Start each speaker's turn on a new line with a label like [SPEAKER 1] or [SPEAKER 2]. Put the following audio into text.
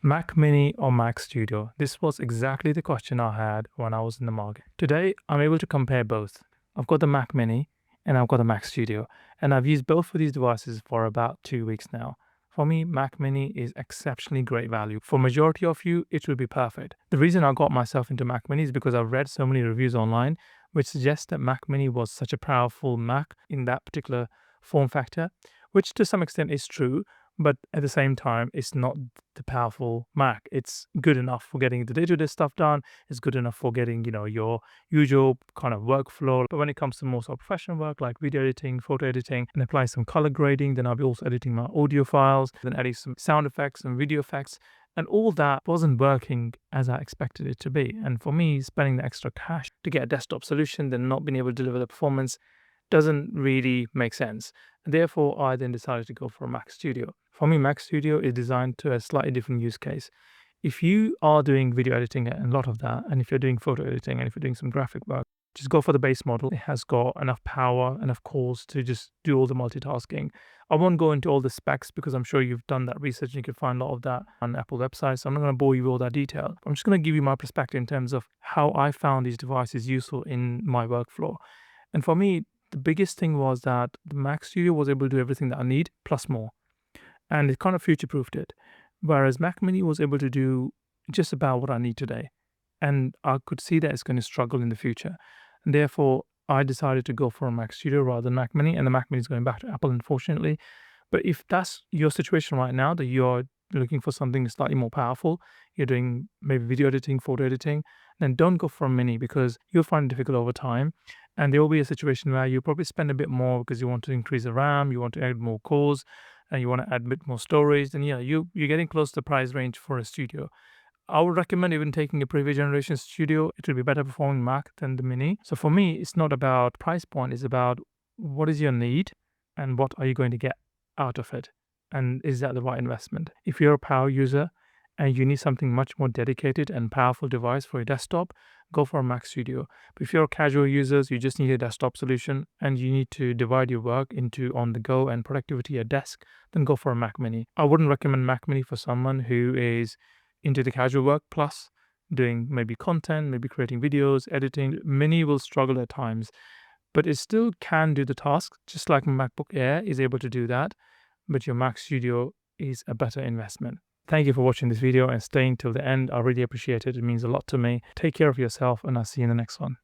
[SPEAKER 1] Mac Mini or Mac Studio? This was exactly the question I had when I was in the market. Today, I'm able to compare both. I've got the Mac Mini and I've got the Mac Studio, and I've used both of these devices for about 2 weeks now. For me, Mac Mini is exceptionally great value. For majority of you, it will be perfect. The reason I got myself into Mac Mini is because I've read so many reviews online which suggest that Mac Mini was such a powerful Mac in that particular form factor, which to some extent is true, but at the same time, it's not the powerful Mac. It's good enough for getting the day-to-day stuff done. It's good enough for getting, your usual kind of workflow. But when it comes to more sort of professional work like video editing, photo editing, and applying some color grading, then I'll be also editing my audio files, then adding some sound effects and video effects. And all that wasn't working as I expected it to be. And for me, spending the extra cash to get a desktop solution, then not being able to deliver the performance doesn't really make sense. Therefore, I then decided to go for a Mac Studio. For me, Mac Studio is designed to a slightly different use case. If you are doing video editing and a lot of that, and if you're doing photo editing, and if you're doing some graphic work, just go for the base model. It has got enough power, enough cores to just do all the multitasking. I won't go into all the specs because I'm sure you've done that research and you can find a lot of that on Apple websites. So I'm not going to bore you with all that detail. I'm just going to give you my perspective in terms of how I found these devices useful in my workflow. And for me, the biggest thing was that the Mac Studio was able to do everything that I need plus more, and it kind of future-proofed it. Whereas Mac Mini was able to do just about what I need today, and I could see that it's going to struggle in the future. And therefore, I decided to go for a Mac Studio rather than Mac Mini, and the Mac Mini is going back to Apple, unfortunately. But if that's your situation right now, that you're looking for something slightly more powerful, you're doing maybe video editing, photo editing, then don't go for a Mini because you'll find it difficult over time. And there will be a situation where you probably spend a bit more because you want to increase the RAM, you want to add more cores, and you want to add a bit more storage. Then yeah, you're getting close to the price range for a Studio. I would recommend even taking a previous generation Studio. It will be better performing Mac than the Mini. So for me, it's not about price point. It's about what is your need and what are you going to get out of it, and is that the right investment? If you're a power user and you need something much more dedicated and powerful device for your desktop, go for a Mac Studio. But if you're casual users, you just need a desktop solution and you need to divide your work into on the go and productivity at desk, then go for a Mac Mini. I wouldn't recommend Mac Mini for someone who is into the casual work plus doing maybe content, maybe creating videos, editing. Mini will struggle at times, but it still can do the task, just like my MacBook Air is able to do that. But your Mac Studio is a better investment. Thank you for watching this video and staying till the end. I really appreciate it. It means a lot to me. Take care of yourself, and I'll see you in the next one.